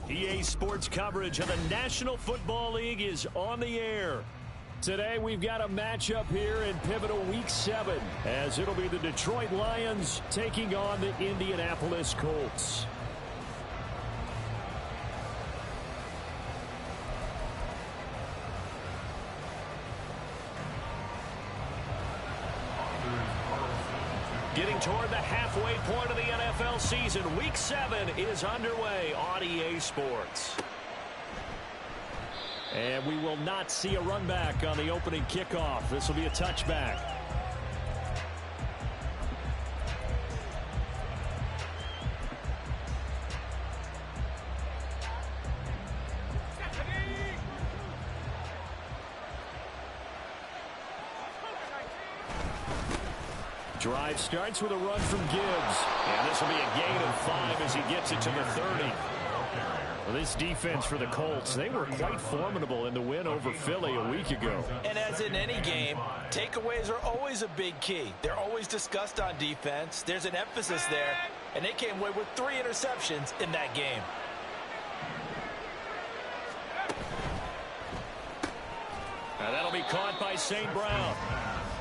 EA Sports coverage of the National Football League is on the air. Today we've got a matchup here in pivotal Week 7 as it'll be the Detroit Lions taking on the Indianapolis Colts. Getting toward the halfway point of the NFL season, Week 7 is underway on EA Sports. And we will not see a run back on the opening kickoff. This will be a touchback. Drive starts with a run from Gibbs. And this will be a gain of 5 as he gets it to the 30. Well, this defense for the Colts, they were quite formidable in the win over Philly a week ago. And as in any game, takeaways are always a big key. They're always discussed on defense. There's an emphasis there, and they came away with 3 interceptions in that game. And that'll be caught by St. Brown.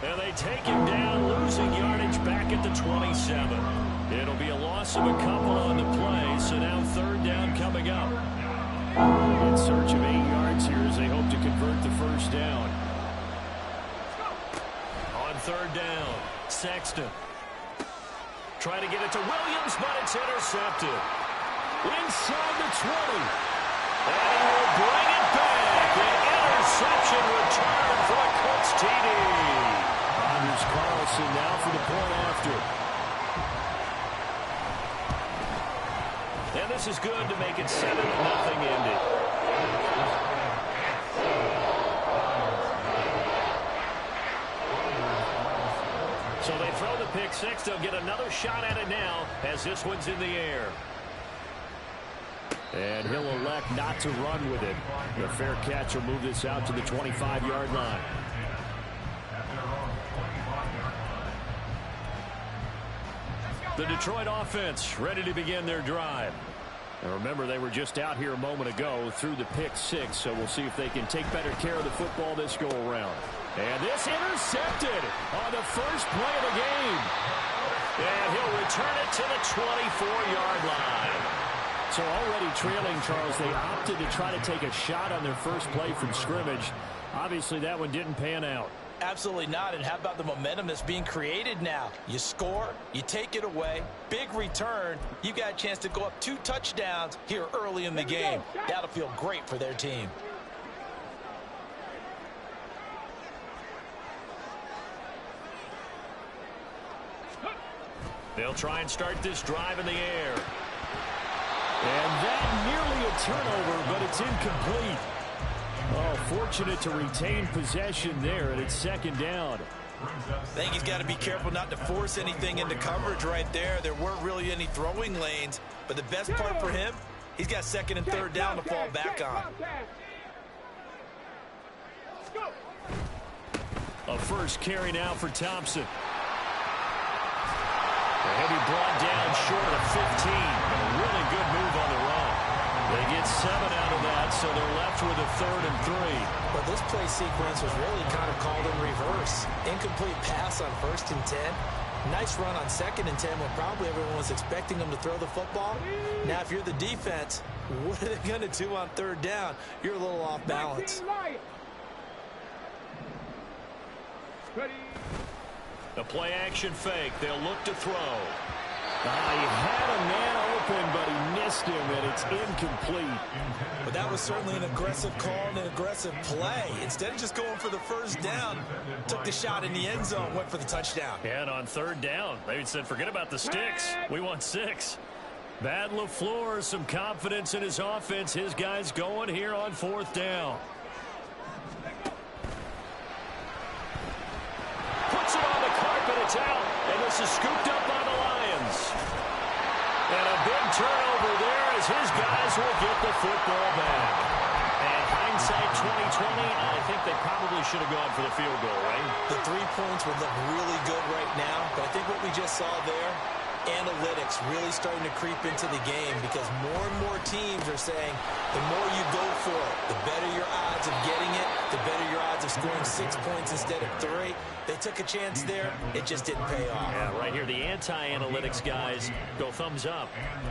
And they take him down, losing yardage back at the 27. It'll be a loss of a couple on the play, so now 3rd down coming up. In search of 8 yards here as they hope to convert the 1st down. On 3rd down, Sexton. Trying to get it to Williams, but it's intercepted. Inside the 20. And he will bring it back. An interception return for a Colts TD. Here's Carlson now for the point after. And this is good to make it 7-0 Indy. So they throw the pick 6. They'll get another shot at it now as this one's in the air. And he'll elect not to run with it. The fair catch will move this out to the 25-yard line. The Detroit offense ready to begin their drive. And remember, they were just out here a moment ago through the pick 6, so we'll see if they can take better care of the football this go-around. And this intercepted on the first play of the game. And he'll return it to the 24-yard line. So already trailing, Charles, they opted to try to take a shot on their first play from scrimmage. Obviously, that one didn't pan out. Absolutely not. And how about the momentum that's being created now? You score, you take it away, big return. You got a chance to go up 2 touchdowns here early in the game. That'll feel great for their team. They'll try and start this drive in the air. And that nearly a turnover, but it's incomplete. Oh, fortunate to retain possession there, and it's 2nd down. I think he's got to be careful not to force anything into coverage right there. There weren't really any throwing lanes, but the best part for him, he's got 2nd and 3rd down to fall back on. A first carry now for Thompson. He'll be brought down short of 15. A really good move on the run. They get 7 out of that, so they're left with a 3rd and 3. But this play sequence was really kind of called in reverse. Incomplete pass on 1st and 10. Nice run on 2nd and 10 when probably everyone was expecting them to throw the football. Now, if you're the defense, what are they going to do on 3rd down? You're a little off balance. The play action fake. They'll look to throw. He had a man open, but he missed him, and it's incomplete. But that was certainly an aggressive call and an aggressive play. Instead of just going for the 1st down, took the shot in the end zone, went for the touchdown. And on 3rd down, they said, forget about the sticks. We want 6. Bad LaFleur, some confidence in his offense. His guys going here on 4th down. Puts it on the carpet, it's out, and this is scooped up by the Lions. And a big turnover there as his guys will get the football back. And hindsight 2020, I think they probably should have gone for the field goal, right? The 3 points would look really good right now, but I think what we just saw there, analytics really starting to creep into the game because more and more teams are saying the more you go for it, the better your odds of getting it, the better your odds of scoring 6 points instead of 3. They took a chance there. It just didn't pay off. Yeah, right here, the anti-analytics guys go thumbs up.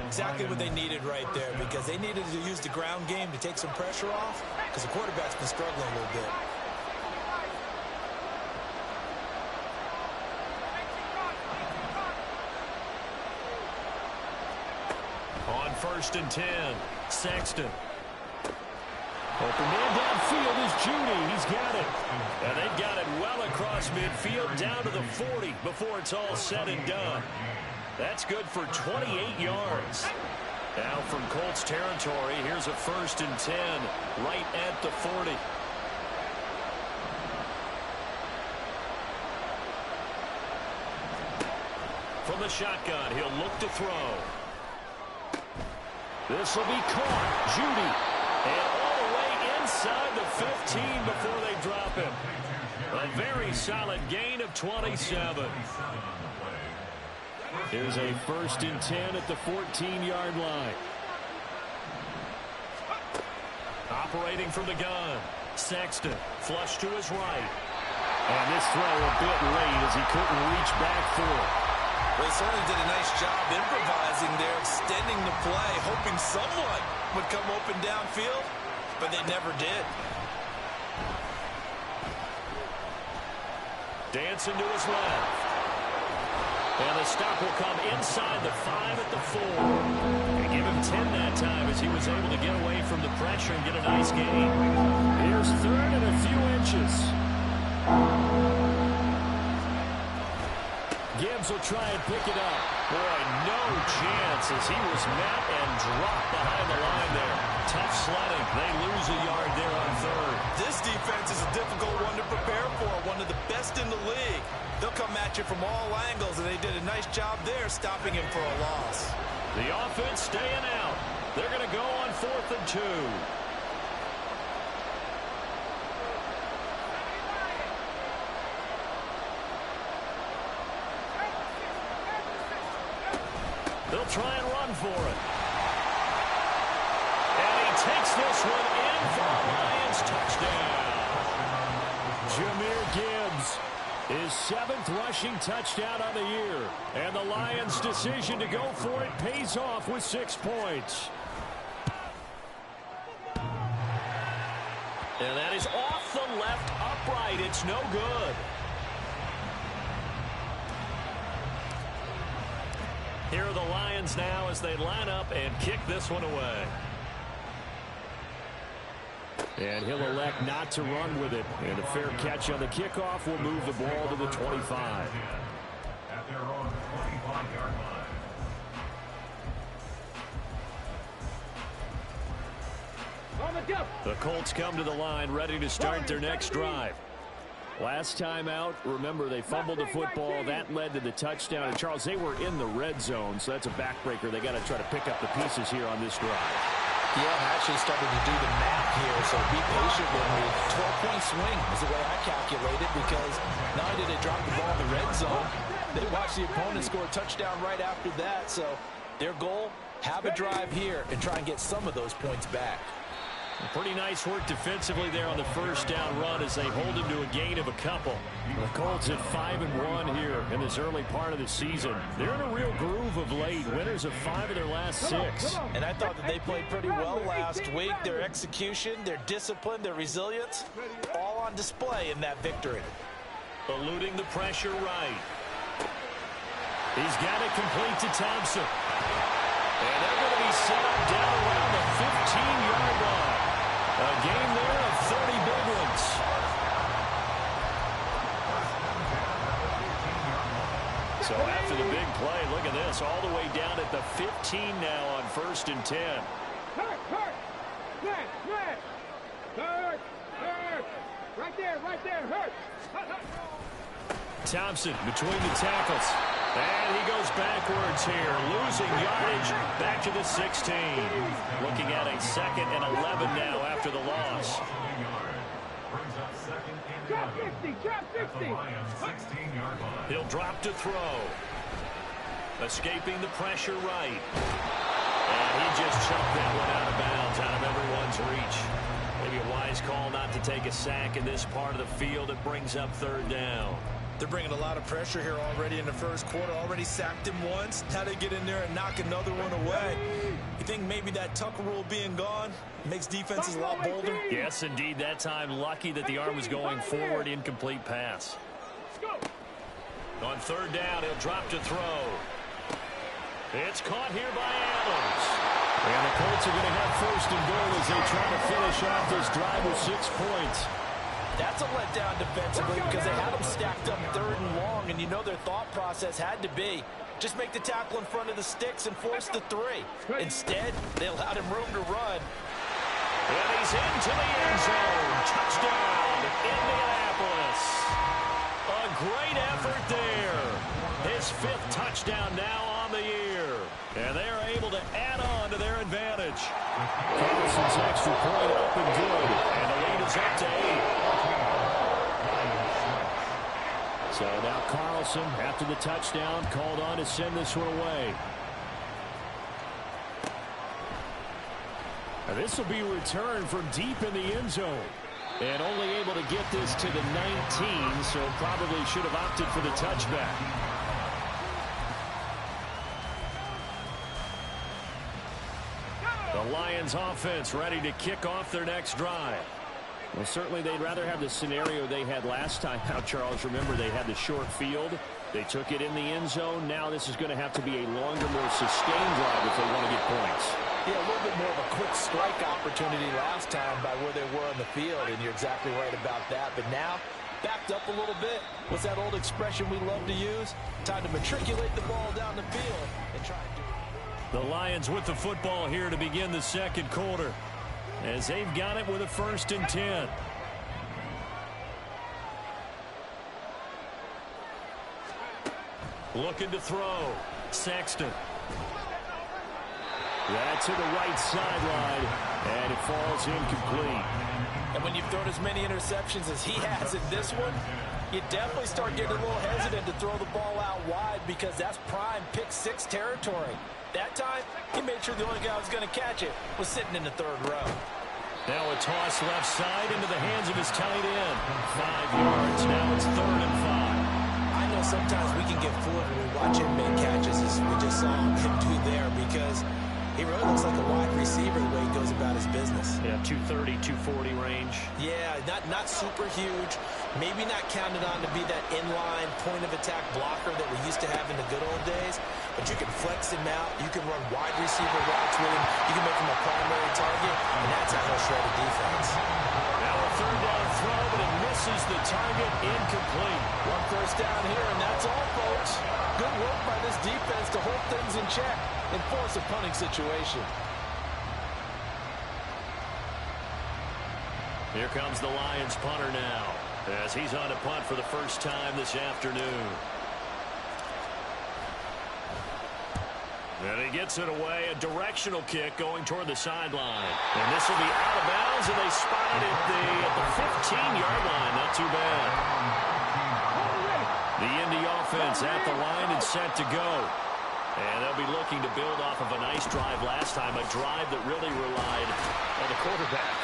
Exactly what they needed right there because they needed to use the ground game to take some pressure off because the quarterback's been struggling a little bit. On 1st and 10, Sexton. Open man downfield is Judy. He's got it. And they've got it well across midfield down to the 40 before it's all said and done. That's good for 28 yards. Now from Colts territory, here's a 1st and 10 right at the 40. From the shotgun, he'll look to throw. This will be caught. Judy. And all the way inside the 15 before they drop him. A very solid gain of 27. Here's a 1st and 10 at the 14-yard line. Operating from the gun. Sexton flush to his right. And this throw a bit late as he couldn't reach back for it. Well, he certainly did a nice job improvising there, extending the play, hoping someone would come open downfield, but they never did. Dancing to his left. And the stop will come inside the 5 at the 4. They give him 10 that time as he was able to get away from the pressure and get a nice gain. Here's 3rd and a few inches. Gibbs will try and pick it up. Boy, no chance as he was met and dropped behind the line there. Tough sledding. They lose a yard there on 3rd. This defense is a difficult one to prepare for, one of the best in the league. They'll come at you from all angles, and they did a nice job there stopping him for a loss. The offense staying out. They're going to go on 4th and 2. They'll try and run for it. And he takes this one in for a Lions touchdown. Jahmyr Gibbs, his 7th rushing touchdown on the year. And the Lions' decision to go for it pays off with 6 points. And that is off the left upright. It's no good. Here are the Lions now as they line up and kick this one away. And he'll elect not to run with it. And a fair catch on the kickoff will move the ball to the 25. At their own 25-yard line. The Colts come to the line ready to start their next drive. Last time out, remember, they fumbled the football. That led to the touchdown. And, Charles, they were in the red zone, so that's a backbreaker. They got to try to pick up the pieces here on this drive. Yeah, I actually started to do the math here, so be patient with me. 12-point swing is the way I calculated because not only did they drop the ball in the red zone, they watched the opponent score a touchdown right after that. So their goal, have a drive here and try and get some of those points back. Pretty nice work defensively there on the first down run as they hold him to a gain of a couple. The Colts at 5-1 here in this early part of the season. They're in a real groove of late. Winners of 5 of their last 6. And I thought that they played pretty well last week. Their execution, their discipline, their resilience, all on display in that victory. Eluding the pressure right. He's got it complete to Thompson. And they're going to be set up down around the 15-yard line. A game there of 30 big ones. So after the big play, look at this, all the way down at the 15 now on 1st and 10. Hurt. Thompson between the tackles. And he goes backwards here, losing yardage back to the 16. Looking at a 2nd and 11 now after the loss. He'll drop to throw. Escaping the pressure right. And he just chucked that one out of bounds, out of everyone's reach. Maybe a wise call not to take a sack in this part of the field. It brings up third down. They're bringing a lot of pressure here already in the first quarter. Already sacked him once. Now they get in there and knock another one away. You think maybe that Tucker rule being gone makes defenses a lot bolder? Yes, indeed. That time, lucky that the arm was going forward. Incomplete pass. On third down, he'll drop to throw. It's caught here by Adams. And the Colts are going to have first and goal as they try to finish off this drive with 6 points. That's a letdown defensively because they had them stacked up third and long, and you know their thought process had to be just make the tackle in front of the sticks and force the 3. Instead, they allowed him room to run. And he's into the end zone. Touchdown, Indianapolis. A great effort there. His 5th touchdown now on the year. And they are able to add on to their advantage. Carlson's extra point up and good. And the lead is up to 8. So now Carlson, after the touchdown, called on to send this one away. And this will be returned from deep in the end zone. And only able to get this to the 19, so probably should have opted for the touchback. The Lions offense ready to kick off their next drive. Well, certainly they'd rather have the scenario they had last time out, Charles. Remember, they had the short field. They took it in the end zone. Now this is going to have to be a longer, more sustained drive if they want to get points. Yeah, a little bit more of a quick strike opportunity last time by where they were on the field, and you're exactly right about that. But now, backed up a little bit. What's that old expression we love to use? Time to matriculate the ball down the field and try and do it. The Lions with the football here to begin the second quarter, as they've got it with a 1st and 10. Looking to throw. Sexton. That's to the right sideline, and it falls incomplete. And when you've thrown as many interceptions as he has in this one, you definitely start getting a little hesitant to throw the ball out wide because that's prime pick 6 territory. That time, he made sure the only guy who was going to catch it was sitting in the 3rd row. Now a toss left side into the hands of his tight end. 5 yards. Now it's 3rd and 5. I know sometimes we can get fooled when we watch him make catches as we just saw him do there because he really looks like a wide receiver the way he goes about his business. Yeah, 230, 240 range. Yeah, not super huge. Maybe not counted on to be that inline point-of-attack blocker that we used to have in the good old days. But you can flex him out. You can run wide receiver routes with him. You can make him a primary target. And that's how he'll shred a defense. Now a 3rd down throw, but it misses the target. Incomplete. 1 first down here, and that's all, folks. Good work by this defense to hold things in check and force a punting situation. Here comes the Lions punter now, as he's on a punt for the first time this afternoon. And he gets it away, a directional kick going toward the sideline. And this will be out of bounds, and they spot it at the 15-yard line. Not too bad. The Indy offense at the line and set to go. And they'll be looking to build off of a nice drive last time, a drive that really relied on the quarterback.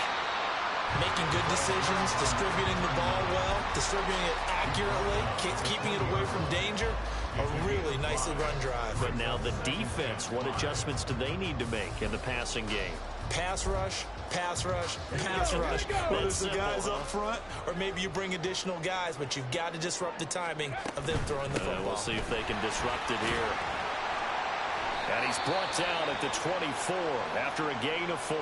Making good decisions, distributing the ball well, distributing it accurately, keeping it away from danger. A really nicely run drive. But now the defense, what adjustments do they need to make in the passing game? Pass rush, pass rush, pass rush. Whether it's the guys up front or maybe you bring additional guys, but you've got to disrupt the timing of them throwing the football. We'll see if they can disrupt it here. And he's brought down at the 24 after a gain of 4.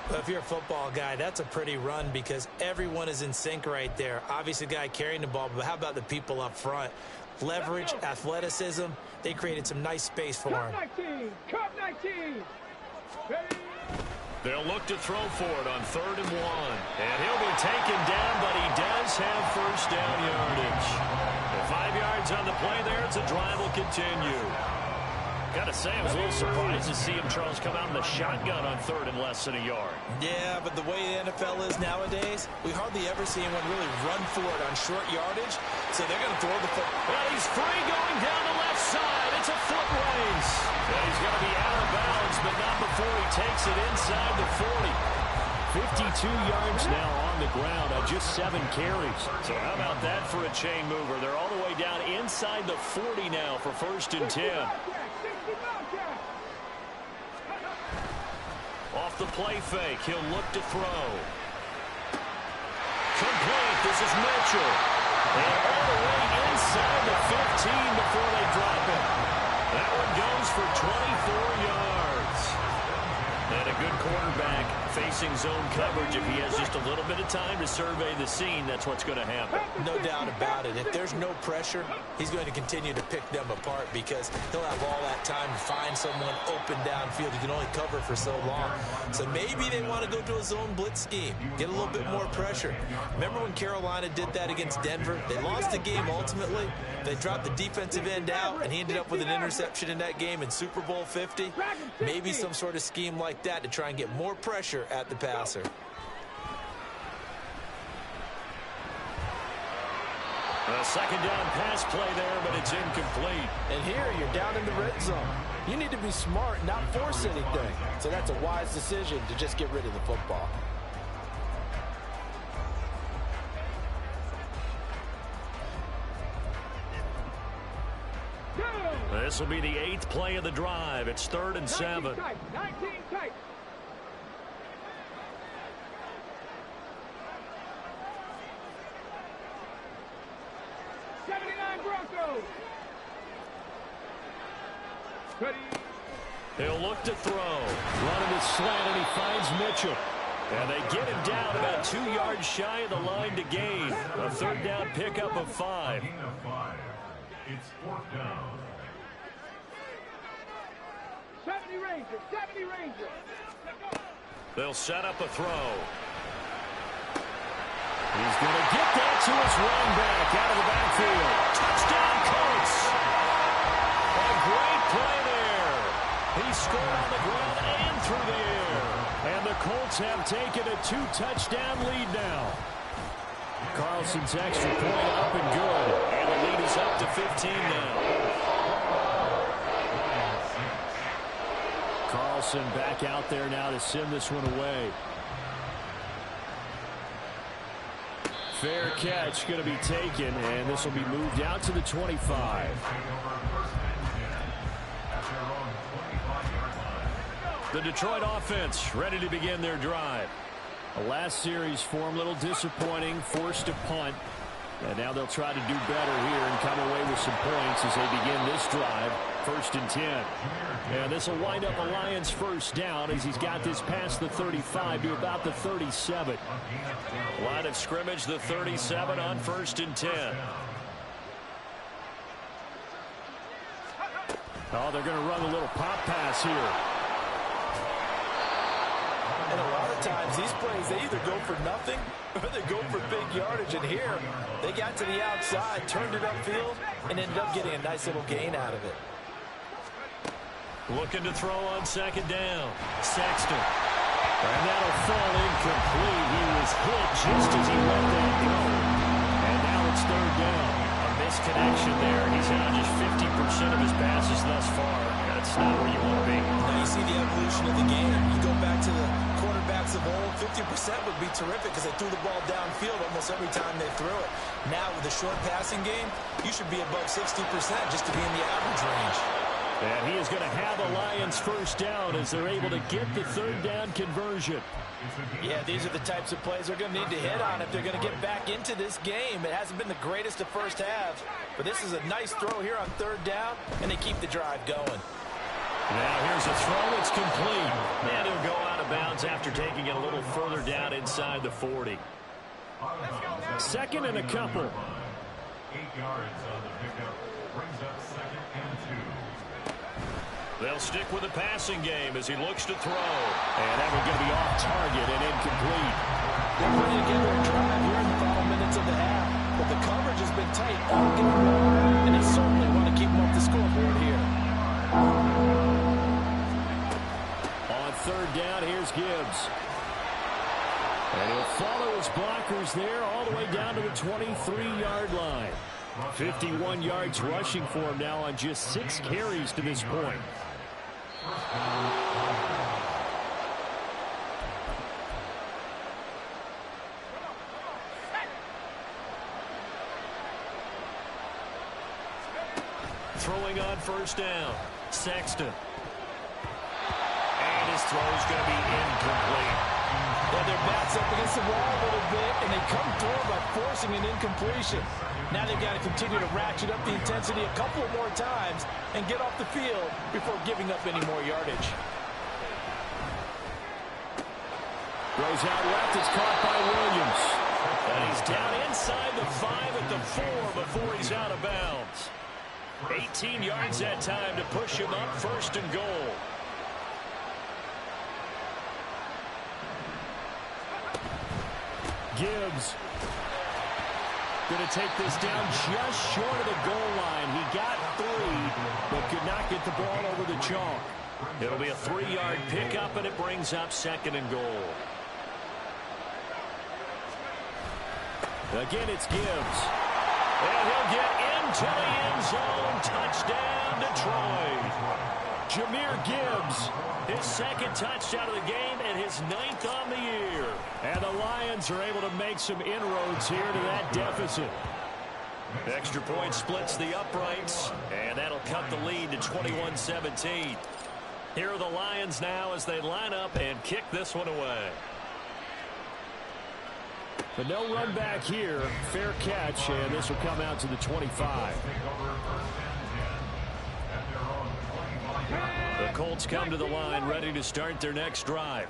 Well, if you're a football guy, that's a pretty run because everyone is in sync right there. Obviously, the guy carrying the ball, but how about the people up front? Leverage, athleticism, they created some nice space for him. Cut 19. They'll look to throw for it on 3rd and 1. And he'll be taken down, but he does have first down yardage. And 5 yards on the play there. It's a drive will continue. Gotta say, I was a little surprised to see him, Charles, come out in the shotgun on third and less than a yard. Yeah, but the way the NFL is nowadays, we hardly ever see anyone really run for it on short yardage, so they're going to throw the football. Well, he's free going down the left side. It's a foot race. Well, he's going to be out of bounds, but not before he takes it inside the 40. 52 yards now on the ground on just 7 carries. So how about that for a chain mover? They're all the way down inside the 40 now for 1st and 10. Off the play fake, he'll look to throw. Complete, this is Mitchell. And all the way inside the 15 before they drop it. That one goes for 24 yards. And a good quarterback facing zone coverage. If he has just a little bit of time to survey the scene, that's what's going to happen. No doubt about it. If there's no pressure, he's going to continue to pick them apart because he'll have all that time to find someone open downfield. He can only cover for so long. So maybe they want to go to a zone blitz scheme, get a little bit more pressure. Remember when Carolina did that against Denver? They lost the game ultimately. They dropped the defensive end out, and he ended up with an interception in that game in Super Bowl 50. Maybe some sort of scheme like that to try and get more pressure at the passer. A second down pass play there, but it's incomplete. And here you're down in the red zone. You need to be smart, not force anything. So that's a wise decision to just get rid of the football. This will be the 8th play of the drive. It's 3rd and 7. 19 tight. 79 Broncos. Ready. He'll look to throw. Running his slant, and he finds Mitchell. And they get him down about 2 yards shy of the line to gain. A 3rd down pickup of 5. It's 4th down. 70 Rangers. They'll set up a throw. He's going to get that to his running back out of the backfield. Touchdown, Colts. A great play there. He scored on the ground and through the air. And the Colts have taken a 2-touchdown lead now. Carlson's extra point up and good. And the lead is up to 15 now. Carlson back out there now to send this one away. Fair catch going to be taken, and this will be moved out to the 25. The Detroit offense ready to begin their drive. The last series for them, a little disappointing, forced to punt. And now they'll try to do better here and come away with some points as they begin this drive. 1st and 10. And this will wind up a Lions 1st down as he's got this past the 35 to about the 37. Line of scrimmage, the 37 on 1st and 10. Oh, they're going to run a little pop pass here. And a lot of times these plays, they either go for nothing or they go for big yardage. And here, they got to the outside, turned it upfield, and ended up getting a nice little gain out of it. Looking to throw on 2nd down. Sexton. And that'll fall incomplete. He was hit just as he let that go. And now it's 3rd down. A misconnection there. He's now just 50% of his passes thus far. That's not where you want to be. Now you see the evolution of the game. You go back to the quarterbacks of old, 50% would be terrific because they threw the ball downfield almost every time they threw it. Now with the short passing game, you should be above 60% just to be in the average range. And he is going to have a Lions 1st down as they're able to get the 3rd down conversion. Yeah, these are the types of plays they're going to need to hit on if they're going to get back into this game. It hasn't been the greatest of first halves, but this is a nice throw here on 3rd down, and they keep the drive going. Now here's a throw. It's complete. And he'll go out of bounds after taking it a little further down inside the 40. 2nd and a couple. 8 yards on the pickup. Brings up 2nd and 2. They'll stick with the passing game as he looks to throw. And that one going to be off target and incomplete. They're putting together a drive here in the final minutes of the half, but the coverage has been tight all game long, and they certainly want to keep them off the scoreboard here. follow his blockers there all the way down to the 23-yard line. 51 yards rushing for him now on just 6 carries to this point. Throwing on first down, Sexton. And his throw is going to be incomplete. Well, their backs up against the wall a little bit, and they come through by forcing an incompletion. Now they've got to continue to ratchet up the intensity a couple more times and get off the field before giving up any more yardage. Throws out left. It's caught by Williams. And he's down inside the 5 at the 4 before he's out of bounds. 18 yards that time to push him up, first and goal. Gibbs going to take this down just short of the goal line. He got 3, but could not get the ball over the chalk. It'll be a 3-yard pickup, and it brings up second and goal. Again, it's Gibbs. And he'll get into the end zone. Touchdown, Detroit. Jahmyr Gibbs, his second touchdown of the game and his 9th on the year. And the Lions are able to make some inroads here to that deficit. Extra point splits the uprights, and that'll cut the lead to 21-17. Here are the Lions now as they line up and kick this one away. But no run back here. Fair catch, and this will come out to the 25. The Colts come to the line ready to start their next drive.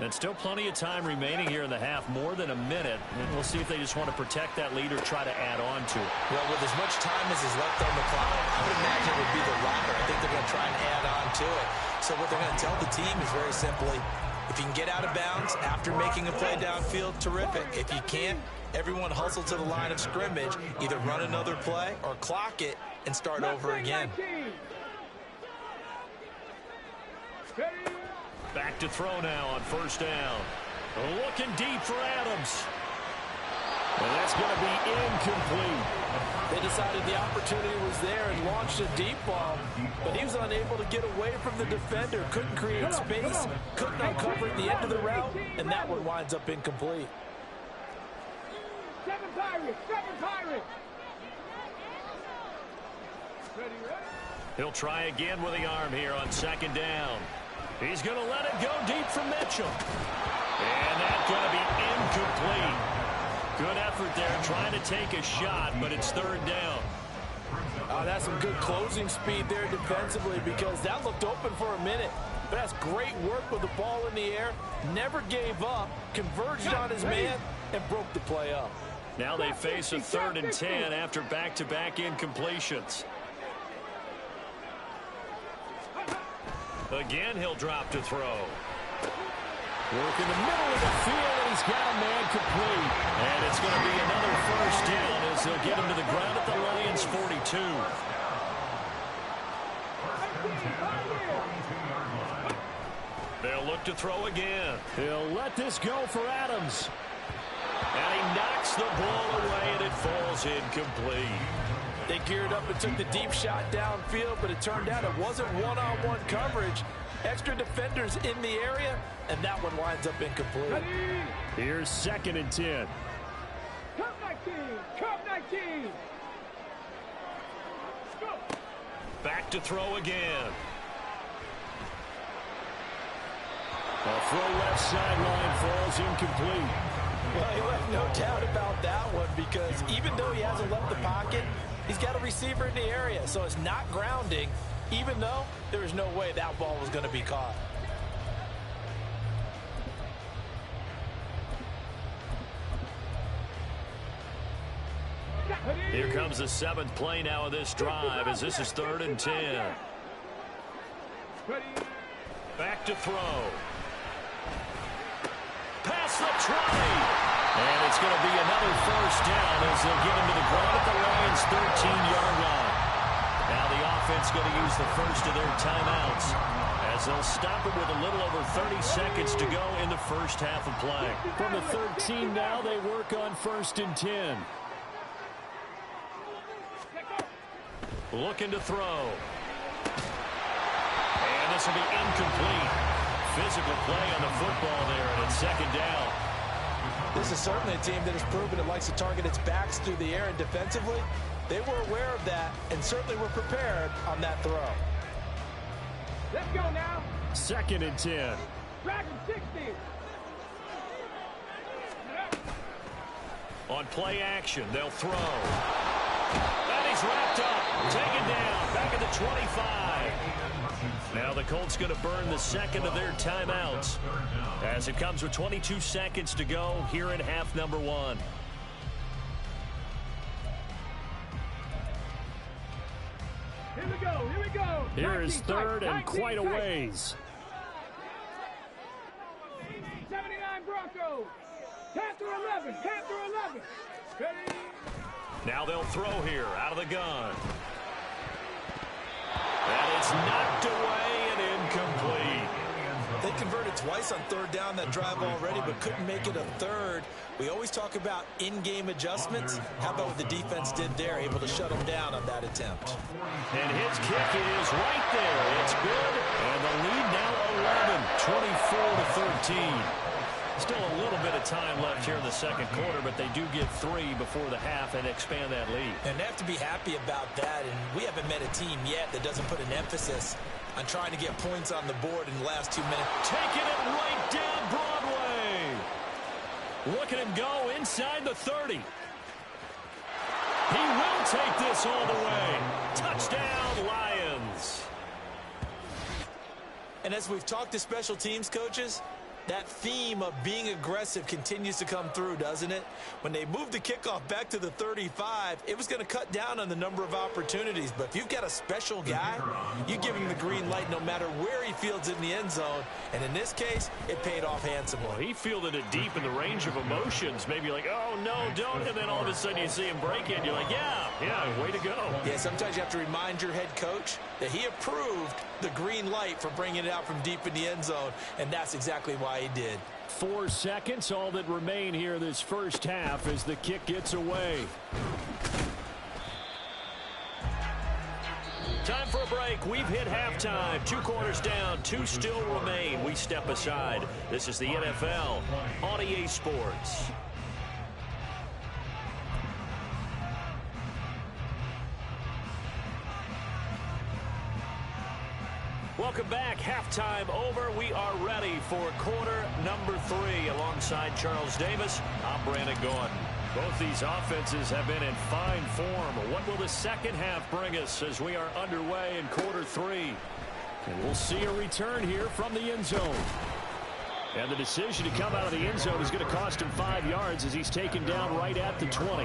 And still plenty of time remaining here in the half, more than a minute. And we'll see if they just want to protect that lead or try to add on to it. Well, with as much time as is left on the clock, I would imagine it would be the latter. I think they're going to try and add on to it. So what they're going to tell the team is very simply, if you can get out of bounds after making a play downfield, terrific. If you can't, everyone hustle to the line of scrimmage, either run another play or clock it and start over again. Back to throw now on first down. Looking deep for Adams. And that's going to be incomplete. They decided the opportunity was there and launched a deep ball, but he was unable to get away from the defender, couldn't create space, couldn't uncover at the end of the route, and that one winds up incomplete. 7 Pirates, 7 Pirates. He'll try again with the arm here on second down. He's going to let it go deep for Mitchell. And that's going to be incomplete. Good effort there trying to take a shot, but it's third down. That's some good closing speed there defensively because that looked open for a minute. But that's great work with the ball in the air. Never gave up, converged on his man, and broke the play up. Now they face a 3rd and 10 after back-to-back incompletions. Again, he'll drop to throw. Work in the middle of the field, and he's got a man complete. And it's going to be another first down as they'll get him to the ground at the Lions' 42. They'll look to throw again. He'll let this go for Adams. And he knocks the ball away, and it falls incomplete. They geared up and took the deep shot downfield, but it turned out it wasn't one-on-one coverage. Extra defenders in the area, and that one winds up incomplete. Here's 2nd and 10. Cup 19, Cup 19. Go. Back to throw again. A throw left sideline falls incomplete. Well, he left no doubt about that one because even though he hasn't left the pocket, he's got a receiver in the area, so it's not grounding, even though there was no way that ball was going to be caught. Here comes the 7th play now of this drive as this is 3rd and 10. Back to throw. Pass the try. And it's going to be another first down as they'll get him to the ground at the Lions' 13-yard line. Now the offense going to use the first of their timeouts as they'll stop it with a little over 30 seconds to go in the first half of play. From the 13 now, they work on 1st and 10. Looking to throw. And this will be incomplete. Physical play on the football there, and it's 2nd down. This is certainly a team that has proven it likes to target its backs through the air, and defensively, they were aware of that and certainly were prepared on that throw. Let's go now. 2nd and 10. Dragon 60. On play action, they'll throw. And he's wrapped up, taken down, back at the 25. Now the Colts going to burn the 2nd of their timeouts as it comes with 22 seconds to go here in half number 1. Here we go. Here we go. Here is 3rd and quite a ways. 79 Broncos. Panther 11. Panther 11. Ready? Now they'll throw here out of the gun. And it's knocked away and incomplete. They converted twice on 3rd down that drive already, but couldn't make it a 3rd. We always talk about in-game adjustments. How about what the defense did there, able to shut them down on that attempt? And his kick is right there. It's good. And the lead now 11, 24-13. Still a little bit of time left here in the 2nd quarter, but they do get 3 before the half and expand that lead. And they have to be happy about that, and we haven't met a team yet that doesn't put an emphasis on trying to get points on the board in the last 2 minutes. Taking it right down Broadway. Look at him go inside the 30. He will take this all the way. Touchdown, Lions. And as we've talked to special teams coaches, that theme of being aggressive continues to come through, doesn't it? When they moved the kickoff back to the 35, it was going to cut down on the number of opportunities. But if you've got a special guy, you give him the green light no matter where he fields in the end zone. And in this case, it paid off handsomely. Well, he fielded it deep in the range of emotions. Maybe like, oh, no, don't. And then all of a sudden you see him break it. You're like, yeah, way to go. Yeah, sometimes you have to remind your head coach that he approved the green light for bringing it out from deep in the end zone. And that's exactly why he did. 4 seconds, all that remain here this first half as the kick gets away. Time for a break. We've hit halftime. 2 quarters down, 2 still remain. We step aside. This is the NFL on EA Sports. Welcome back. Halftime over. We are ready for quarter number 3. Alongside Charles Davis, I'm Brandon Gordon. Both these offenses have been in fine form. What will the second half bring us as we are underway in quarter 3? And we'll see a return here from the end zone. And the decision to come out of the end zone is going to cost him 5 yards as he's taken down right at the 20.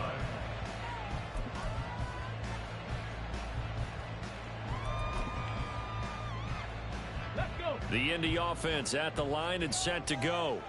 The Indy offense at the line and set to go.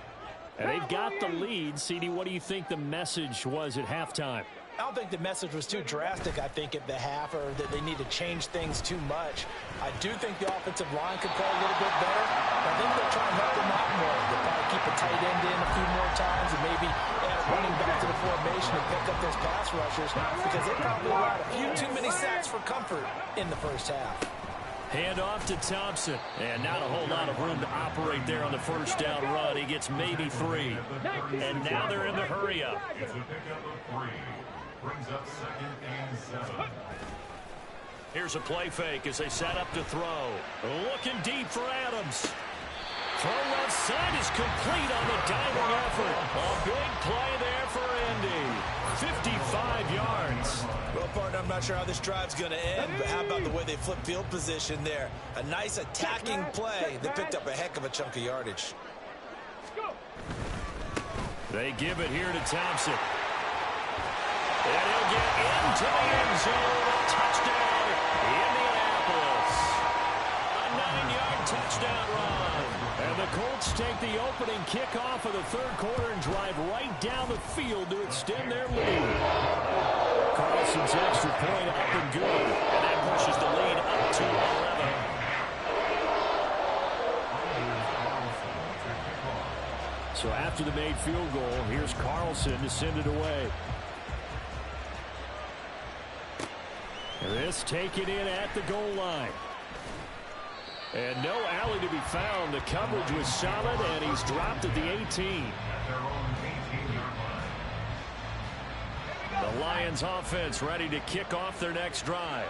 And they've got the lead. CD, what do you think the message was at halftime? I don't think the message was too drastic, I think, at the half, or that they need to change things too much. I do think the offensive line could play a little bit better. I think they'll try and help them out more. They'll probably keep a tight end in a few more times and maybe add a running back to the formation and pick up those pass rushers because they probably allowed a few too many sacks for comfort in the first half. Hand off to Thompson. And not a whole lot of room to operate there on the first down run. He gets maybe 3. And now they're in the hurry up. It's a pickup of 3. Brings up 2nd and 7. Here's a play fake as they set up to throw. Looking deep for Adams. Throw left side is complete on the diving effort. A big play there for Indy. 55 yards. Well, partner, I'm not sure how this drive's going to end, but how about the way they flip field position there? A nice attacking play that picked up a heck of a chunk of yardage. They give it here to Thompson. And he'll get into the end zone. Touchdown, Indianapolis. A 9-yard touchdown run. And the Colts take the opening kickoff of the third quarter and drive right down the field to extend their lead. Carlson's extra point up and good. And that pushes the lead up to 11. So after the made field goal, here's Carlson to send it away. This taken in at the goal line. And no alley to be found. The coverage was solid, and he's dropped at the 18. The Lions offense ready to kick off their next drive.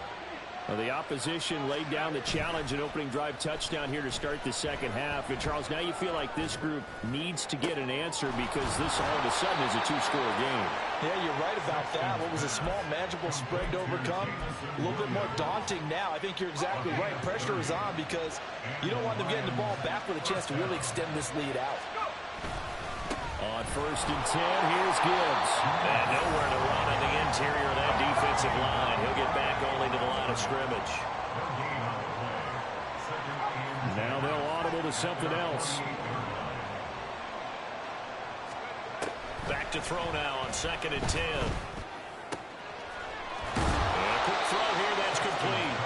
Well, the opposition laid down the challenge and opening drive touchdown here to start the second half. And, Charles, now you feel like this group needs to get an answer because this all of a sudden is a two-score game. Yeah, you're right about that. What was a small, manageable spread to overcome, a little bit more daunting now. I think you're exactly right. Pressure is on because you don't want them getting the ball back with a chance to really extend this lead out. On 1st and 10, here's Gibbs. And nowhere to run on the interior of that defensive line. He'll get back only to the line of scrimmage. Now they'll audible to something else. Back to throw now on 2nd and 10. And a quick throw here, that's complete.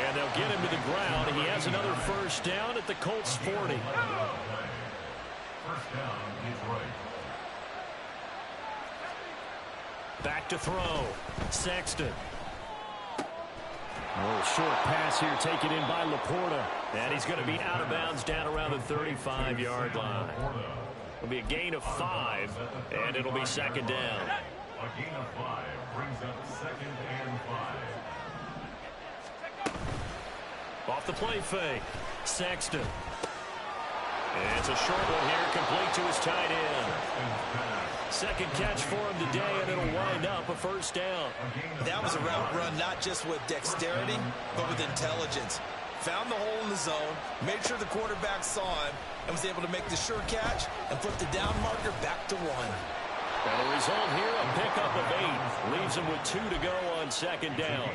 And they'll get him to the ground. He has another first down at the Colts 40. First down, Detroit. Back to throw. Sexton. A little short pass here taken in by Laporta. And he's going to be out of bounds down around the 35-yard line. It'll be a gain of 5, and it'll be 2nd down. A gain of 5 brings up 2nd and 5. Off the play fake. Sexton. And it's a short one here, complete to his tight end. Second catch for him today, and it'll wind up a first down. That was a route run not just with dexterity, but with intelligence. Found the hole in the zone, made sure the quarterback saw him, and was able to make the sure catch and flip the down marker back to 1. And the result here, a pickup of 8. Leaves him with 2 to go on 2nd down.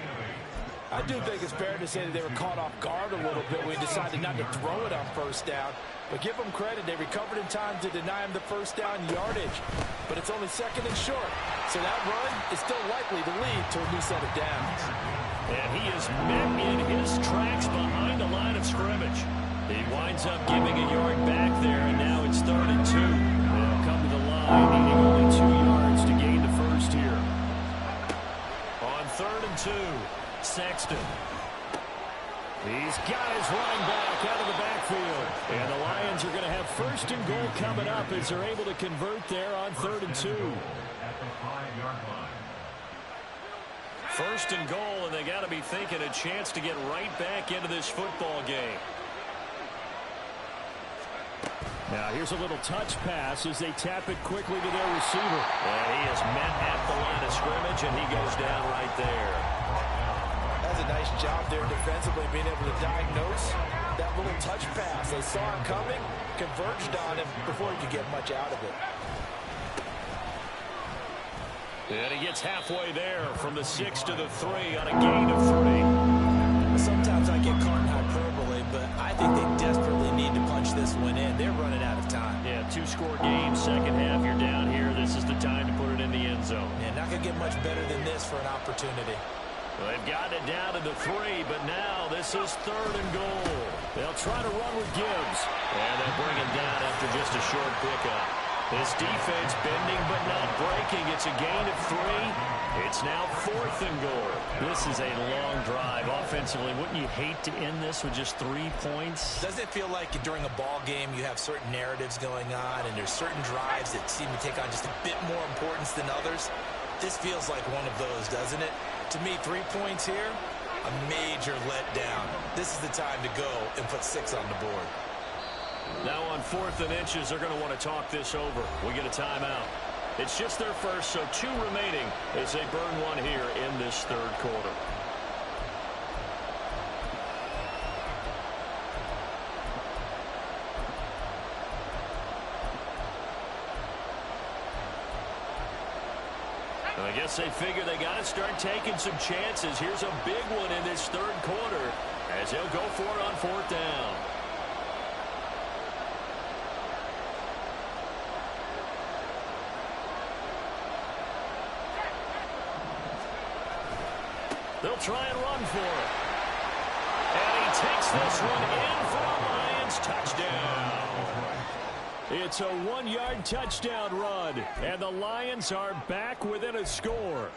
I do think it's fair to say that they were caught off guard a little bit when we decided not to throw it on first down. But give them credit, they recovered in time to deny him the first down yardage. But it's only 2nd and short, so that run is still likely to lead to a new set of downs. And he is met in his tracks behind the line of scrimmage. He winds up giving a yard back there, and now it's 3rd and 2. They'll come to the line, needing only 2 yards to gain the first here. On 3rd and 2, Sexton. He's got his running back out of the backfield. And the Lions are going to have 1st and goal coming up as they're able to convert there on 3rd and 2. At the 5-yard line. 1st and goal, and they got to be thinking a chance to get right back into this football game. Now here's a little touch pass as they tap it quickly to their receiver. And he is met at the line of scrimmage, and he goes down right there. That's a nice job there defensively, being able to diagnose that little touch pass. They saw him coming, converged on him before he could get much out of it. And he gets halfway there from the 6 to the 3 on a gain of 3. Sometimes I get caught in hyperbole, but I think they desperately need to punch this one in. They're running out of time. Yeah, 2-score game, second half, you're down here. This is the time to put it in the end zone. Yeah, not going to get much better than this for an opportunity. Well, they've gotten it down to the 3, but now this is 3rd and goal. They'll try to run with Gibbs. And they'll bring him down after just a short pickup. This defense bending but not breaking. It's a gain of 3. It's now 4th and goal. This is a long drive offensively. Wouldn't you hate to end this with just 3 points? Doesn't it feel like during a ball game you have certain narratives going on and there's certain drives that seem to take on just a bit more importance than others? This feels like one of those, doesn't it? To me, 3 points here, a major letdown. This is the time to go and put 6 on the board. Now on 4th and inches, they're going to want to talk this over. We get a timeout. It's just their first, so 2 remaining as they burn one here in this 3rd quarter. I guess they figure they got to start taking some chances. Here's a big one in this 3rd quarter as they'll go for it on 4th down. They'll try and run for it. And he takes this one in for a Lions touchdown. It's a 1-yard touchdown run, and the Lions are back within a score.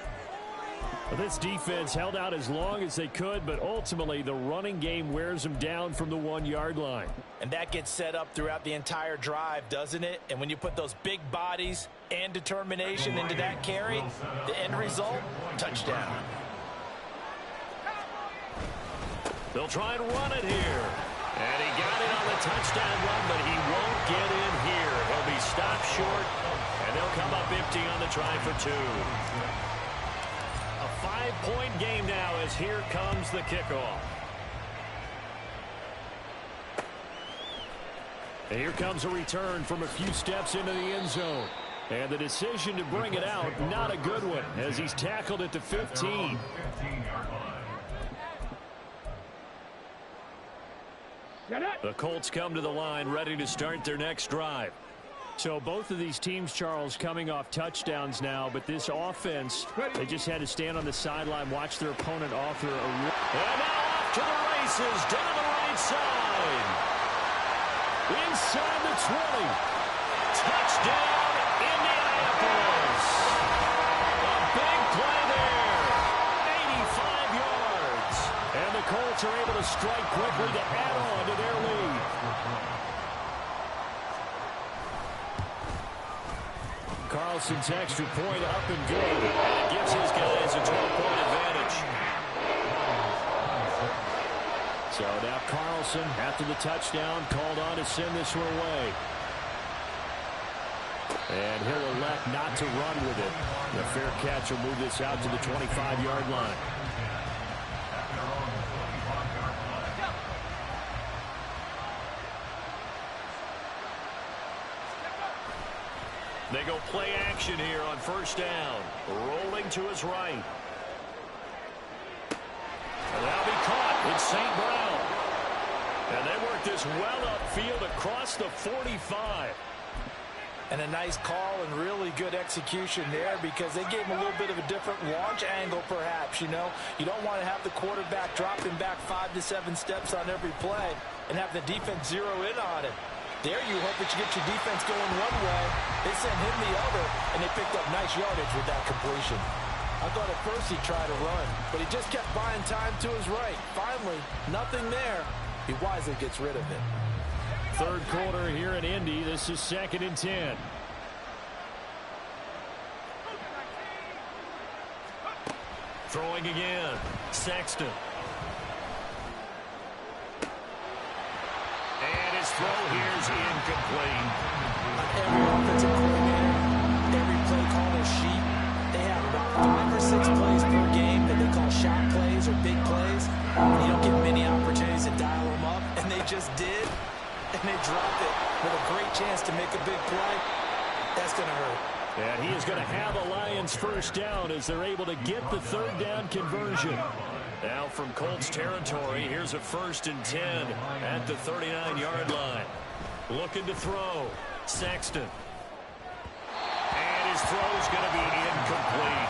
This defense held out as long as they could, but ultimately the running game wears them down from the 1-yard line. And that gets set up throughout the entire drive, doesn't it? And when you put those big bodies and determination into that carry, the end result, touchdown. They'll try and run it here. And he got it on the touchdown run, but he won't get in here. He'll be stopped short, and they'll come up empty on the try for 2. A 5-point game now as here comes the kickoff. And here comes a return from a few steps into the end zone. And the decision to bring it out, not a good one, as he's tackled at the 15. The Colts come to the line ready to start their next drive. So both of these teams, Charles, coming off touchdowns now, but this offense, they just had to stand on the sideline, watch their opponent offer a... And now off to the races, down the right side. Inside the 20. Touchdown, Indianapolis. A big play there. 85 yards. And the Colts are able to strike quickly to add on to their lead. Carlson's extra point up and good. And it gives his guys a 12-point advantage. So now Carlson, after the touchdown, called on to send this one away. And he'll elect not to run with it. The fair catch will move this out to the 25-yard line. They go play action here on first down. Rolling to his right. And that'll be caught. It's St. Brown. And they work this well upfield across the 45. And a nice call and really good execution there because they gave him a little bit of a different launch angle perhaps, you know. You don't want to have the quarterback dropping back 5 to 7 steps on every play and have the defense zero in on it. There you hope that you get your defense going one way. They sent him the other, and they picked up nice yardage with that completion. I thought at first he tried to run, but he just kept buying time to his right. Finally, nothing there. He wisely gets rid of it. Third quarter here in Indy. This is 2nd and 10. Throwing again. Sexton. And his throw here is incomplete. Every offensive coordinator, every play caller sheet, they have about 5 or 6 plays per game that they call shot plays or big plays. And you don't get many opportunities to dial them up, and they just did. And they dropped it with a great chance to make a big play. That's going to hurt. And he is going to have a Lions first down as they're able to get the third down conversion. Now from Colts territory, here's a 1st and 10 at the 39-yard line. Looking to throw. Sexton. And his throw is going to be incomplete.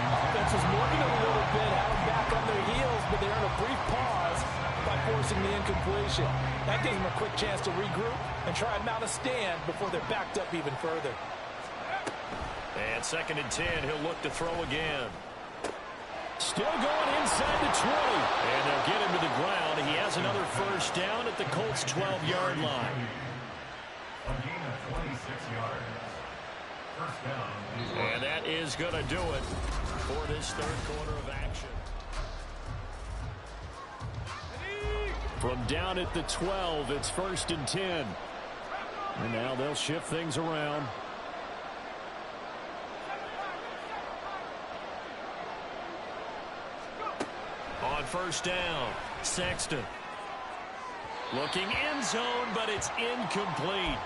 Offense was working a little bit, had them back on their heels, but they're in a brief pause by forcing the incompletion. That gives them a quick chance to regroup and try and mount a stand before they're backed up even further. And 2nd and 10, he'll look to throw again. Still going inside the 20. And they'll get him to the ground. He has another first down at the Colts' 12-yard line. A gain of 26 yards. First down. And that is going to do it for this third quarter of action. From down at the 12, it's 1st and 10. And now they'll shift things around. On first down, Sexton. Looking end zone, but it's incomplete.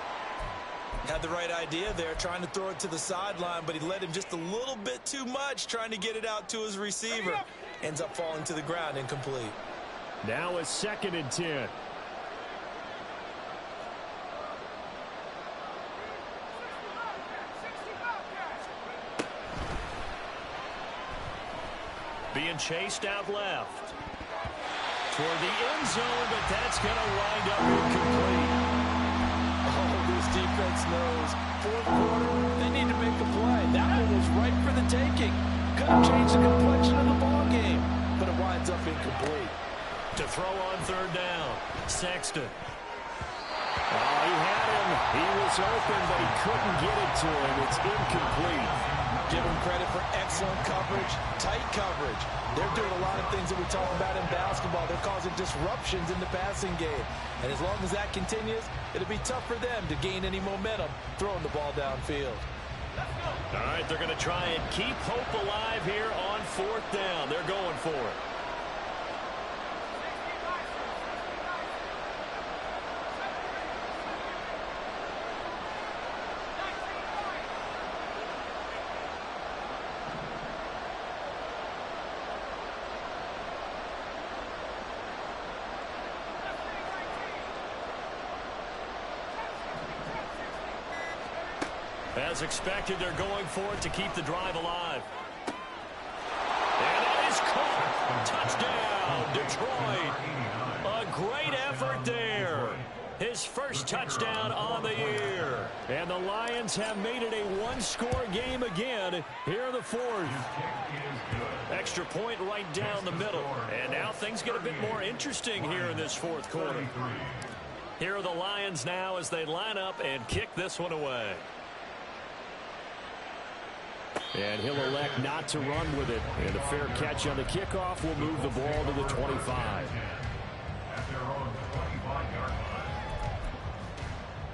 Had the right idea there, trying to throw it to the sideline, but he led him just a little bit too much, trying to get it out to his receiver. Ends up falling to the ground, incomplete. Now a 2nd and 10. Being chased out left. Toward the end zone, but that's going to wind up incomplete. Oh, this defense knows fourth quarter, they need to make a play. That one was right for the taking. Could have changed the complexion of the ball game, but it winds up incomplete. To throw on third down, Sexton. Oh, he had him. He was open, but he couldn't get it to him. It's incomplete. Give him credit for excellent coverage, tight coverage. They're doing a lot of things that we talk about in basketball. They're causing disruptions in the passing game. And as long as that continues, it'll be tough for them to gain any momentum throwing the ball downfield. All right, they're going to try and keep hope alive here on fourth down. They're going for it. As expected, they're going for it to keep the drive alive. And that is caught. Touchdown, Detroit. A great effort there. His first touchdown on the year. And the Lions have made it a one-score game again here in the fourth. Extra point right down the middle. And now things get a bit more interesting here in this fourth quarter. Here are the Lions now as they line up and kick this one away. And he'll elect not to run with it. And a fair catch on the kickoff will move the ball to the 25.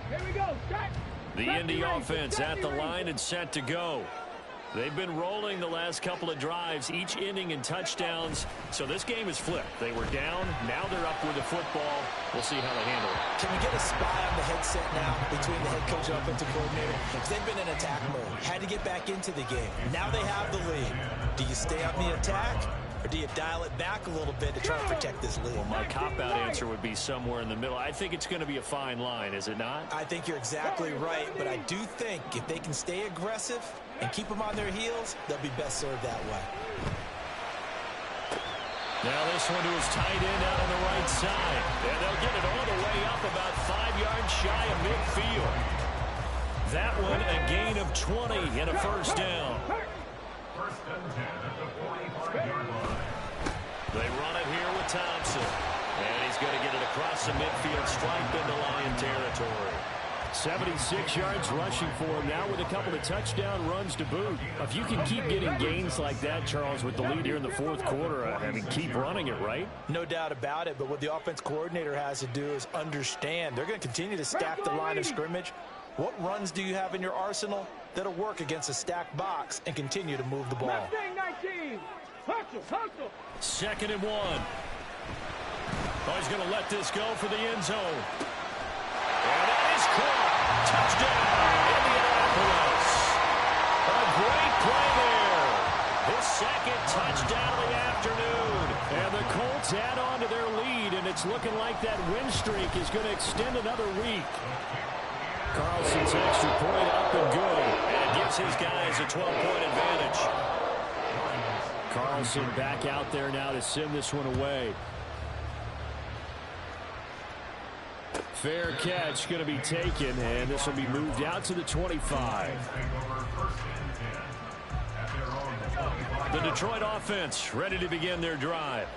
Here we go. Set. The Indy offense at the line and set to go. They've been rolling the last couple of drives, each inning in touchdowns. So this game is flipped. They were down. Now they're up with the football. We'll see how they handle it. Can we get a spy on the headset now between the head coach and offensive coordinator? Because they've been in attack mode. Had to get back into the game. Now they have the lead. Do you stay on the attack, or do you dial it back a little bit to try and protect this lead? Well, my cop-out answer would be somewhere in the middle. I think it's going to be a fine line, is it not? I think you're exactly right, but I do think if they can stay aggressive and keep them on their heels, they'll be best served that way. Now this one to his tight end out on the right side. And they'll get it all the way up about 5 yards shy of midfield. That one a gain of 20 and a first down. First and 10 at the 45-yard line. They run it here with Thompson. And he's going to get it across the midfield stripe into Lion territory. 76 yards rushing for him now with a couple of touchdown runs to boot. If you can keep getting gains like that, Charles, with the lead here in the fourth quarter, I mean, keep running it, right? No doubt about it, but what the offense coordinator has to do is understand they're going to continue to stack the line of scrimmage. What runs do you have in your arsenal that'll work against a stacked box and continue to move the ball? Mustang 19. Hustle, hustle. 2nd and 1. Oh, he's going to let this go for the end zone. And that is caught. Touchdown, Indianapolis. A great play there. His second touchdown of the afternoon. And the Colts add on to their lead, and it's looking like that win streak is going to extend another week. Carlson's extra point up and good. And it gives his guys a 12-point advantage. Carlson back out there now to send this one away. Fair catch going to be taken, and this will be moved out to the 25. The Detroit offense ready to begin their drive.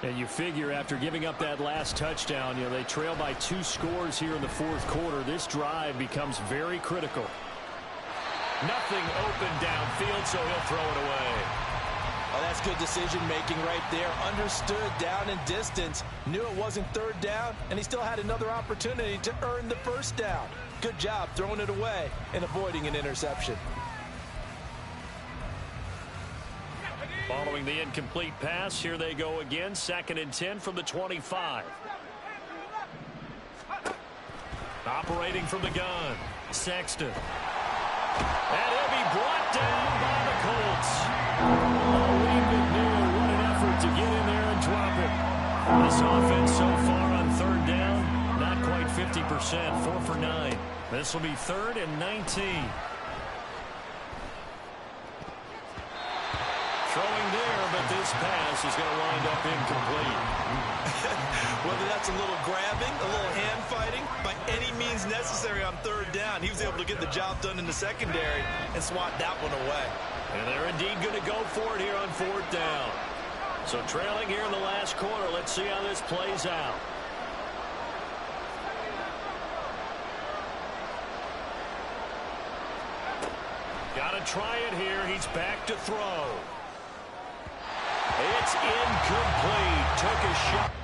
And you figure after giving up that last touchdown, you know, they trail by 2 scores here in the fourth quarter. This drive becomes very critical. Nothing open downfield, so he'll throw it away. Oh, that's good decision-making right there. Understood down and distance. Knew it wasn't third down, and he still had another opportunity to earn the first down. Good job throwing it away and avoiding an interception. Following the incomplete pass, here they go again. 2nd and 10 from the 25. Operating from the gun, Sexton. And he'll be brought down by the Colts. What an effort to get in there and drop it. This offense so far on third down, not quite 50%, 4 for 9. This will be 3rd and 19. Throwing there, but that this pass is going to wind up incomplete. Whether that's a little grabbing, a little hand fighting, by any means necessary on third down, he was able to get the job done in the secondary and swat that one away. And they're indeed going to go for it here on fourth down. So trailing here in the last quarter. Let's see how this plays out. Got to try it here. He's back to throw. It's incomplete. Took a shot.